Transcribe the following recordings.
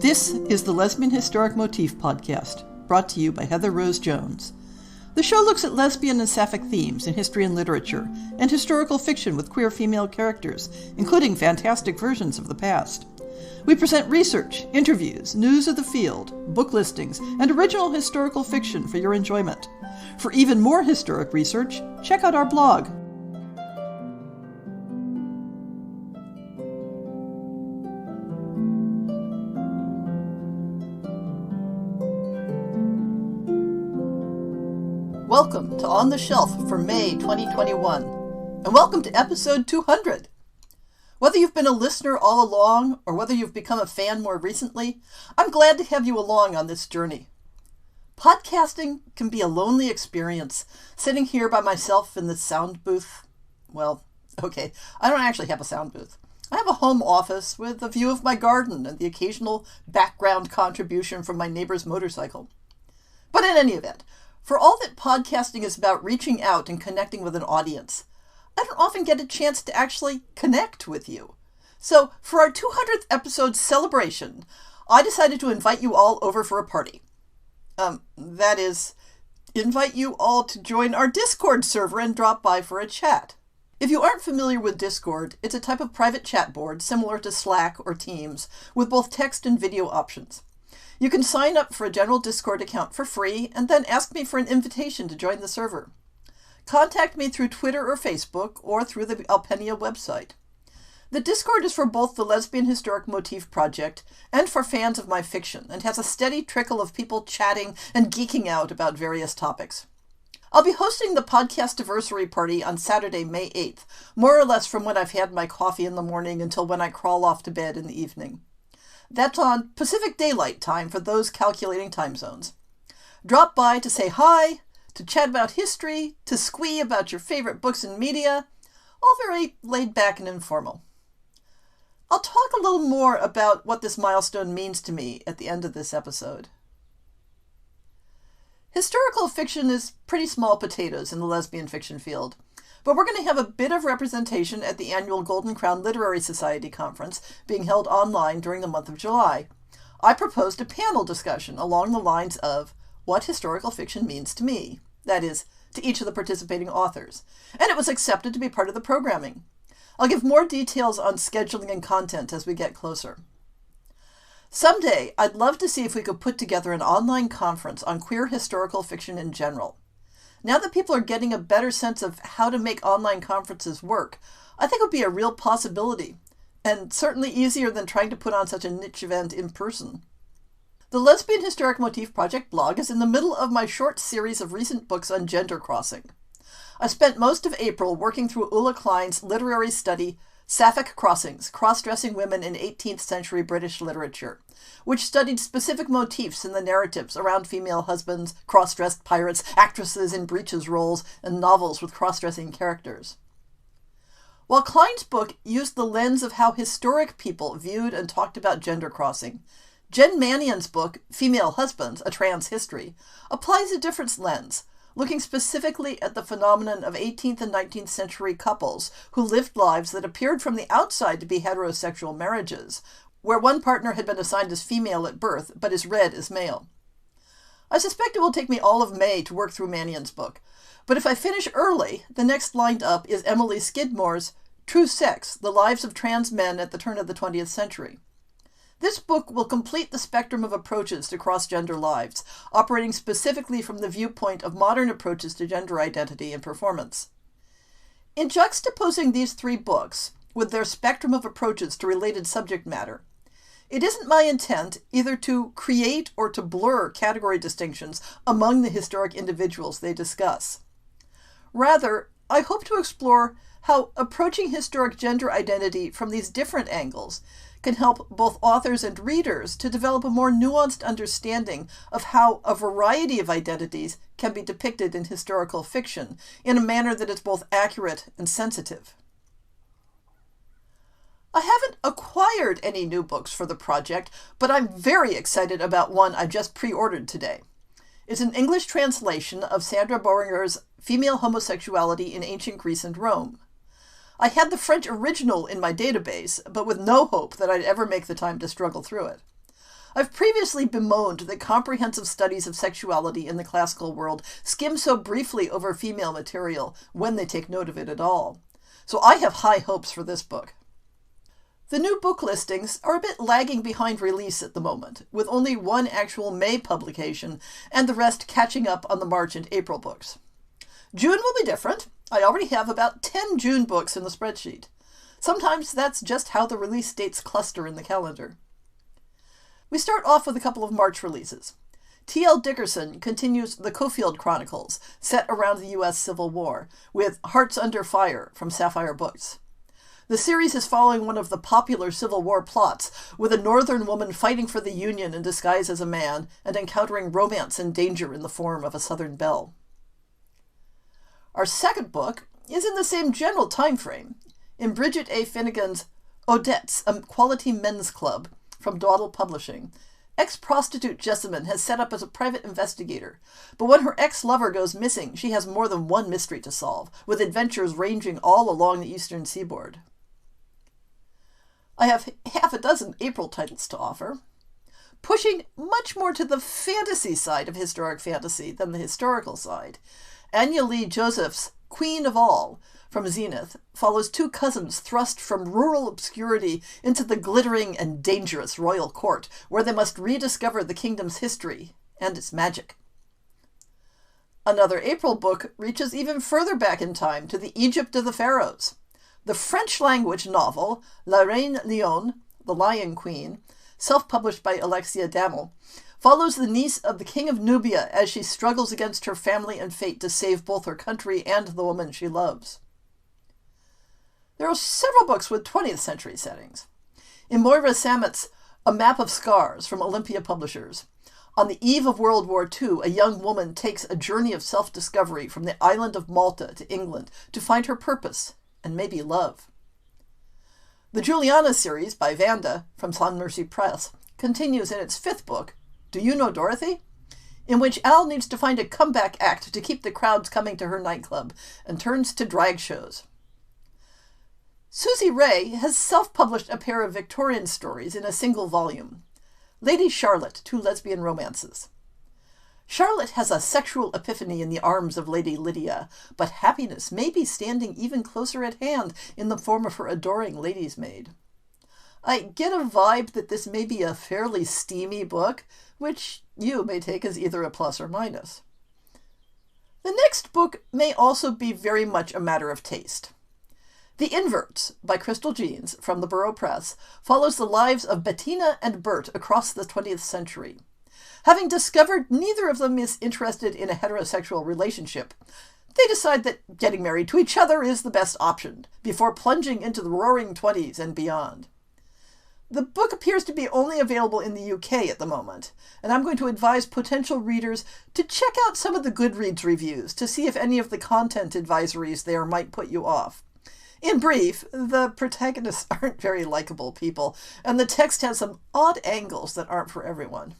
This is the Lesbian Historic Motif Podcast, brought to you by Heather Rose Jones. The show looks at lesbian and sapphic themes in history and literature, and historical fiction with queer female characters, including fantastic versions of the past. We present research, interviews, news of the field, book listings, and original historical fiction for your enjoyment. For even more historic research, check out our blog. Welcome to On the Shelf for May 2021, and welcome to episode 200. Whether you've been a listener all along, or whether you've become a fan more recently, I'm glad to have you along on this journey. Podcasting can be a lonely experience, sitting here by myself in this sound booth. Well, okay, I don't actually have a sound booth. I have a home office with a view of my garden and the occasional background contribution from my neighbor's motorcycle. But in any event, for all that podcasting is about reaching out and connecting with an audience, I don't often get a chance to actually connect with you. So for our 200th episode celebration, I decided to invite you all over for a party. That is, invite you all to join our Discord server and drop by for a chat. If you aren't familiar with Discord, it's a type of private chat board similar to Slack or Teams with both text and video options. You can sign up for a general Discord account for free and then ask me for an invitation to join the server. Contact me through Twitter or Facebook or through the Alpenia website. The Discord is for both the Lesbian Historic Motif Project and for fans of my fiction and has a steady trickle of people chatting and geeking out about various topics. I'll be hosting the Podcast-versary party on Saturday, May 8th, more or less from when I've had my coffee in the morning until when I crawl off to bed in the evening. That's on Pacific Daylight Time for those calculating time zones. Drop by to say hi, to chat about history, to squee about your favorite books and media, all very laid back and informal. I'll talk a little more about what this milestone means to me at the end of this episode. Historical fiction is pretty small potatoes in the lesbian fiction field, but we're going to have a bit of representation at the annual Golden Crown Literary Society conference being held online during the month of July. I proposed a panel discussion along the lines of what historical fiction means to me, that is, to each of the participating authors, and it was accepted to be part of the programming. I'll give more details on scheduling and content as we get closer. Someday, I'd love to see if we could put together an online conference on queer historical fiction in general. Now that people are getting a better sense of how to make online conferences work, I think it would be a real possibility, and certainly easier than trying to put on such a niche event in person. The Lesbian Historic Motif Project blog is in the middle of my short series of recent books on gender crossing. I spent most of April working through Ulla Klein's literary study, Sapphic Crossings, Cross-Dressing Women in 18th Century British Literature, which studied specific motifs in the narratives around female husbands, cross-dressed pirates, actresses in breeches roles, and novels with cross-dressing characters. While Klein's book used the lens of how historic people viewed and talked about gender crossing, Jen Mannion's book, Female Husbands, A Trans History, applies a different lens, looking specifically at the phenomenon of 18th and 19th century couples who lived lives that appeared from the outside to be heterosexual marriages, where one partner had been assigned as female at birth but is read as male. I suspect it will take me all of May to work through Mannion's book, but if I finish early, the next lined up is Emily Skidmore's True Sex, The Lives of Trans Men at the Turn of the 20th Century. This book will complete the spectrum of approaches to cross-gender lives, operating specifically from the viewpoint of modern approaches to gender identity and performance. In juxtaposing these three books, with their spectrum of approaches to related subject matter, it isn't my intent either to create or to blur category distinctions among the historic individuals they discuss. Rather, I hope to explore how approaching historic gender identity from these different angles can help both authors and readers to develop a more nuanced understanding of how a variety of identities can be depicted in historical fiction in a manner that is both accurate and sensitive. I haven't acquired any new books for the project, but I'm very excited about one I just pre-ordered today. It's an English translation of Sandra Boehringer's Female Homosexuality in Ancient Greece and Rome. I had the French original in my database, but with no hope that I'd ever make the time to struggle through it. I've previously bemoaned that comprehensive studies of sexuality in the classical world skim so briefly over female material when they take note of it at all. So I have high hopes for this book. The new book listings are a bit lagging behind release at the moment, with only one actual May publication and the rest catching up on the March and April books. June will be different. I already have about 10 June books in the spreadsheet. Sometimes that's just how the release dates cluster in the calendar. We start off with a couple of March releases. T.L. Dickerson continues the Cofield Chronicles, set around the U.S. Civil War, with Hearts Under Fire from Sapphire Books. The series is following one of the popular Civil War plots, with a northern woman fighting for the Union in disguise as a man and encountering romance and danger in the form of a Southern belle. Our second book is in the same general time frame, in Bridget A. Finnegan's Odette's, a Quality Men's Club, from Dawdle Publishing. Ex-prostitute Jessamine has set up as a private investigator, but when her ex-lover goes missing, she has more than one mystery to solve, with adventures ranging all along the eastern seaboard. I have half a dozen April titles to offer, pushing much more to the fantasy side of historic fantasy than the historical side. Anya Lee Joseph's Queen of All, from Zenith, follows two cousins thrust from rural obscurity into the glittering and dangerous royal court, where they must rediscover the kingdom's history and its magic. Another April book reaches even further back in time to the Egypt of the Pharaohs. The French-language novel La Reine Lionne, The Lion Queen, self-published by Alexia Damel, follows the niece of the king of Nubia as she struggles against her family and fate to save both her country and the woman she loves. There are several books with 20th century settings. In Moira Sammet's A Map of Scars from Olympia Publishers, on the eve of World War II, a young woman takes a journey of self-discovery from the island of Malta to England to find her purpose and maybe love. The Juliana series by Vanda from Sun Mercy Press continues in its fifth book, Do You Know Dorothy?, in which Al needs to find a comeback act to keep the crowds coming to her nightclub and turns to drag shows. Susie Ray has self-published a pair of Victorian stories in a single volume. Lady Charlotte, Two Lesbian Romances. Charlotte has a sexual epiphany in the arms of Lady Lydia, but happiness may be standing even closer at hand in the form of her adoring lady's maid. I get a vibe that this may be a fairly steamy book, which you may take as either a plus or minus. The next book may also be very much a matter of taste. The Inverts, by Crystal Jeans, from the Borough Press, follows the lives of Bettina and Bert across the 20th century. Having discovered neither of them is interested in a heterosexual relationship, they decide that getting married to each other is the best option, before plunging into the roaring 20s and beyond. The book appears to be only available in the UK at the moment, and I'm going to advise potential readers to check out some of the Goodreads reviews to see if any of the content advisories there might put you off. In brief, the protagonists aren't very likable people, and the text has some odd angles that aren't for everyone.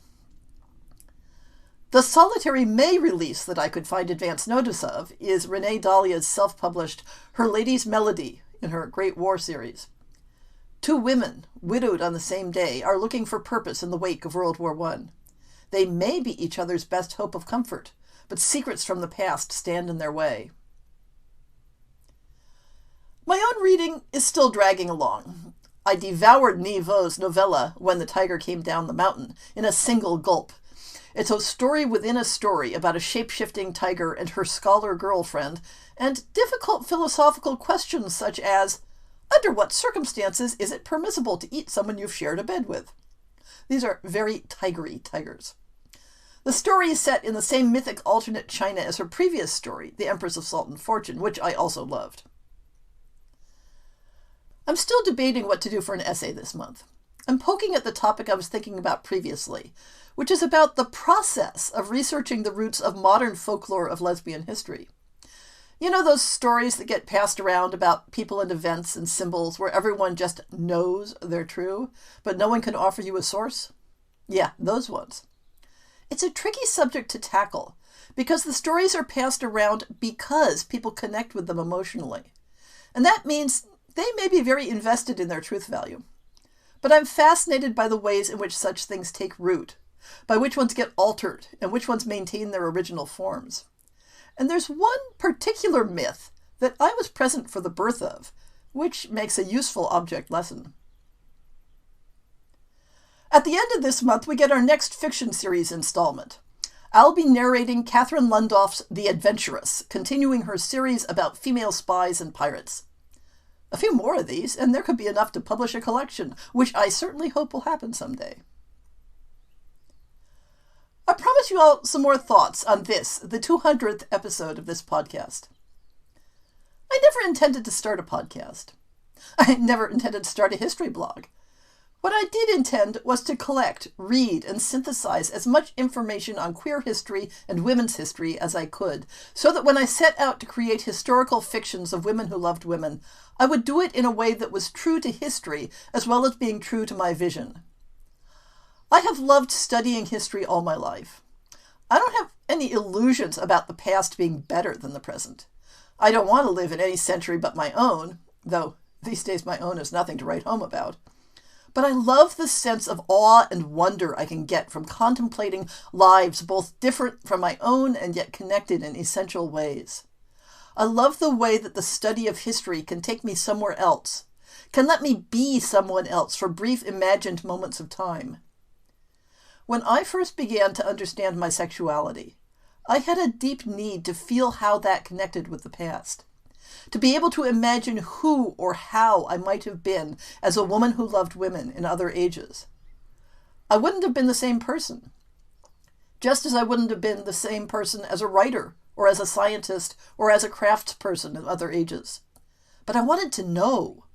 The solitary May release that I could find advance notice of is Renee Dahlia's self-published Her Lady's Melody in her Great War series. Two women, widowed on the same day, are looking for purpose in the wake of World War I. They may be each other's best hope of comfort, but secrets from the past stand in their way. My own reading is still dragging along. I devoured Nhi Vo's novella, When the Tiger Came Down the Mountain, in a single gulp. It's a story within a story about a shape-shifting tiger and her scholar girlfriend, and difficult philosophical questions such as, under what circumstances is it permissible to eat someone you've shared a bed with? These are very tigery tigers. The story is set in the same mythic alternate China as her previous story, The Empress of Salt and Fortune, which I also loved. I'm still debating what to do for an essay this month. I'm poking at the topic I was thinking about previously, which is about the process of researching the roots of modern folklore of lesbian history. You know those stories that get passed around about people and events and symbols where everyone just knows they're true, but no one can offer you a source? Yeah, those ones. It's a tricky subject to tackle, because the stories are passed around because people connect with them emotionally. And that means they may be very invested in their truth value. but I'm fascinated by the ways in which such things take root, by which ones get altered and which ones maintain their original forms. And there's one particular myth that I was present for the birth of, which makes a useful object lesson. At the end of this month, we get our next fiction series installment. I'll be narrating Catherine Lundoff's The Adventuress, continuing her series about female spies and pirates. A few more of these, and there could be enough to publish a collection, which I certainly hope will happen someday. I promise you all some more thoughts on this, the 200th episode of this podcast. I never intended to start a podcast. I never intended to start a history blog. What I did intend was to collect, read, and synthesize as much information on queer history and women's history as I could, so that when I set out to create historical fictions of women who loved women, I would do it in a way that was true to history as well as being true to my vision. I have loved studying history all my life. I don't have any illusions about the past being better than the present. I don't want to live in any century but my own, though these days my own is nothing to write home about. But I love the sense of awe and wonder I can get from contemplating lives both different from my own and yet connected in essential ways. I love the way that the study of history can take me somewhere else, can let me be someone else for brief imagined moments of time. When I first began to understand my sexuality, I had a deep need to feel how that connected with the past. To be able to imagine who or how I might have been as a woman who loved women in other ages. I wouldn't have been the same person, just as I wouldn't have been the same person as a writer or as a scientist or as a craftsperson in other ages. But I wanted to know.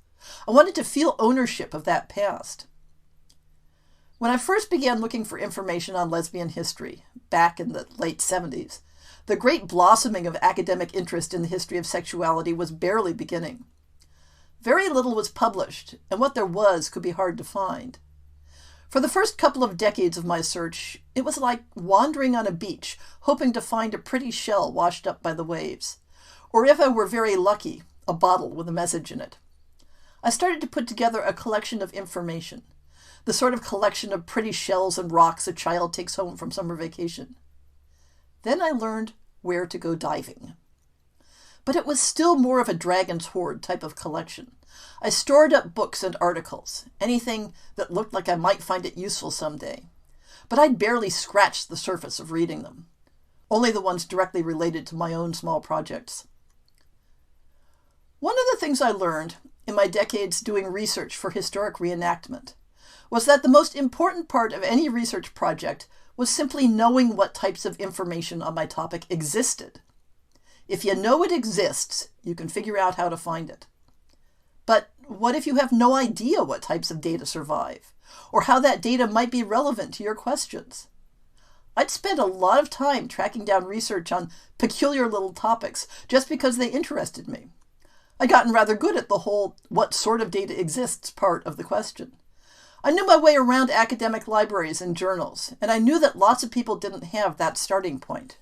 I wanted to feel ownership of that past. When I first began looking for information on lesbian history, back in the late 70s, the great blossoming of academic interest in the history of sexuality was barely beginning. Very little was published, and what there was could be hard to find. For the first couple of decades of my search, it was like wandering on a beach, hoping to find a pretty shell washed up by the waves, or if I were very lucky, a bottle with a message in it. I started to put together a collection of information, the sort of collection of pretty shells and rocks a child takes home from summer vacation. Then I learned where to go diving. But it was still more of a dragon's hoard type of collection. I stored up books and articles, anything that looked like I might find it useful someday. But I'd barely scratched the surface of reading them, only the ones directly related to my own small projects. One of the things I learned in my decades doing research for historic reenactment was that the most important part of any research project was simply knowing what types of information on my topic existed. If you know it exists, you can figure out how to find it. But what if you have no idea what types of data survive, or how that data might be relevant to your questions? I'd spent a lot of time tracking down research on peculiar little topics just because they interested me. I'd gotten rather good at the whole what sort of data exists part of the question. I knew my way around academic libraries and journals, and I knew that lots of people didn't have that starting point.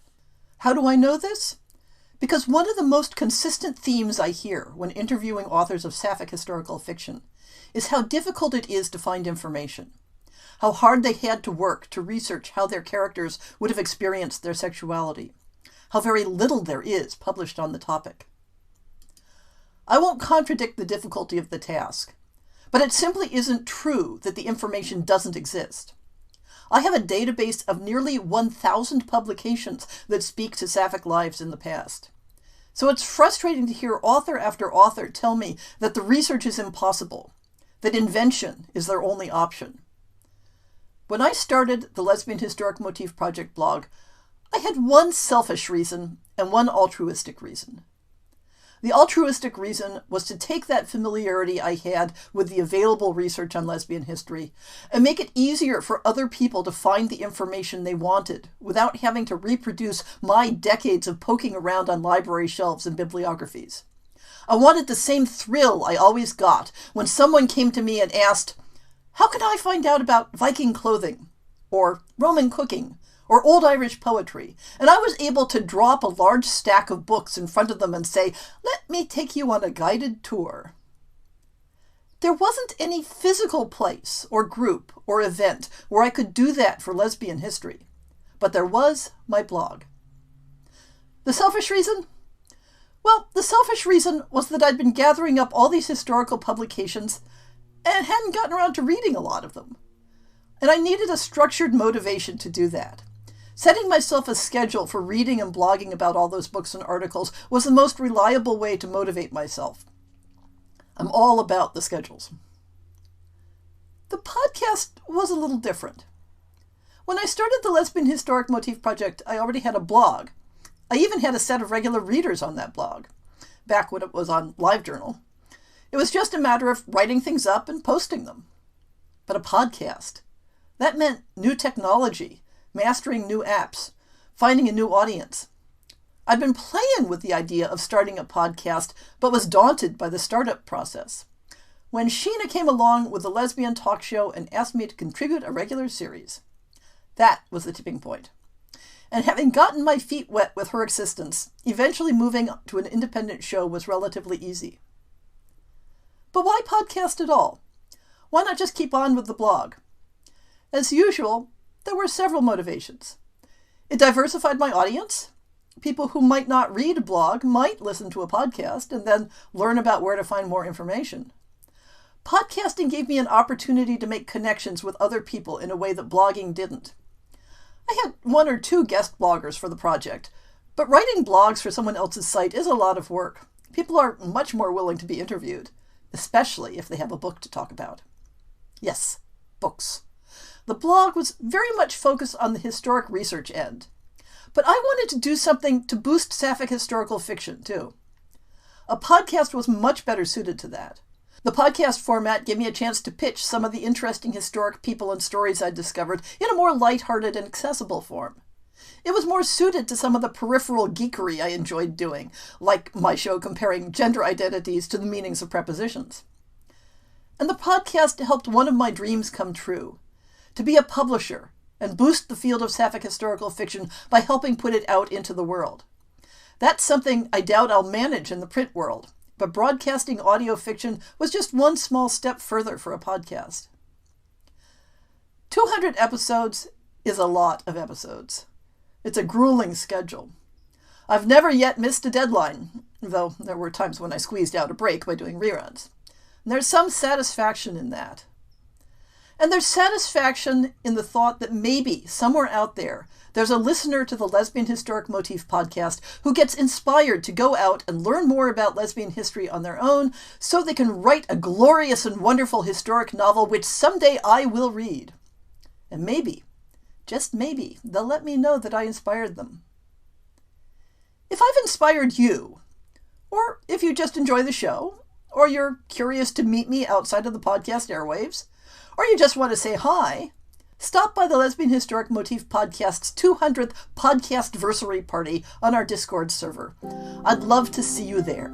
How do I know this? Because one of the most consistent themes I hear when interviewing authors of sapphic historical fiction is how difficult it is to find information, how hard they had to work to research how their characters would have experienced their sexuality, how very little there is published on the topic. I won't contradict the difficulty of the task, but it simply isn't true that the information doesn't exist. I have a database of nearly 1,000 publications that speak to sapphic lives in the past. So it's frustrating to hear author after author tell me that the research is impossible, that invention is their only option. When I started the Lesbian Historic Motif Project blog, I had one selfish reason and one altruistic reason. The altruistic reason was to take that familiarity I had with the available research on lesbian history and make it easier for other people to find the information they wanted without having to reproduce my decades of poking around on library shelves and bibliographies. I wanted the same thrill I always got when someone came to me and asked, "How can I find out about Viking clothing, or Roman cooking, or Old Irish poetry?" And I was able to drop a large stack of books in front of them and say, "Let me take you on a guided tour." there wasn't any physical place or group or event where I could do that for lesbian history, but there was my blog. The selfish reason? Well, the selfish reason was that I'd been gathering up all these historical publications and hadn't gotten around to reading a lot of them. And I needed a structured motivation to do that. Setting myself a schedule for reading and blogging about all those books and articles was the most reliable way to motivate myself. I'm all about the schedules. The podcast was a little different. When I started the Lesbian Historic Motif Project, I already had a blog. I even had a set of regular readers on that blog, back when it was on LiveJournal. It was just a matter of writing things up and posting them. But a podcast, that meant new technology, mastering new apps, finding a new audience. I'd been playing with the idea of starting a podcast, but was daunted by the startup process. When Sheena came along with the lesbian talk show and asked me to contribute a regular series, that was the tipping point. And having gotten my feet wet with her assistance, eventually moving to an independent show was relatively easy. But why podcast at all? Why not just keep on with the blog? As usual, there were several motivations. It diversified my audience. People who might not read a blog might listen to a podcast and then learn about where to find more information. Podcasting gave me an opportunity to make connections with other people in a way that blogging didn't. I had 1 or 2 guest bloggers for the project, but writing blogs for someone else's site is a lot of work. People are much more willing to be interviewed, especially if they have a book to talk about. Yes, books. The blog was very much focused on the historic research end, but I wanted to do something to boost sapphic historical fiction, too. A podcast was much better suited to that. The podcast format gave me a chance to pitch some of the interesting historic people and stories I'd discovered in a more lighthearted and accessible form. It was more suited to some of the peripheral geekery I enjoyed doing, like my show comparing gender identities to the meanings of prepositions. And the podcast helped one of my dreams come true, to be a publisher and boost the field of sapphic historical fiction by helping put it out into the world. That's something I doubt I'll manage in the print world, but broadcasting audio fiction was just one small step further for a podcast. 200 episodes is a lot of episodes. It's a grueling schedule. I've never yet missed a deadline, though there were times when I squeezed out a break by doing reruns. And there's some satisfaction in that. And there's satisfaction in the thought that maybe somewhere out there's a listener to the Lesbian Historic Motif podcast who gets inspired to go out and learn more about lesbian history on their own so they can write a glorious and wonderful historic novel which someday I will read. And maybe, just maybe, they'll let me know that I inspired them. If I've inspired you, or if you just enjoy the show, or you're curious to meet me outside of the podcast airwaves, or you just want to say hi, stop by the Lesbian Historic Motif Podcast's 200th Podcast-versary party on our Discord server. I'd love to see you there.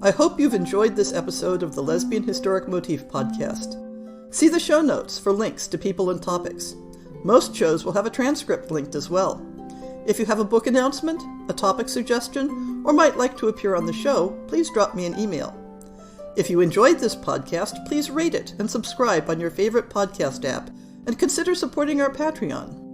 I hope you've enjoyed this episode of the Lesbian Historic Motif Podcast. See the show notes for links to people and topics. Most shows will have a transcript linked as well. If you have a book announcement, a topic suggestion, or might like to appear on the show, please drop me an email. If you enjoyed this podcast, please rate it and subscribe on your favorite podcast app, and consider supporting our Patreon.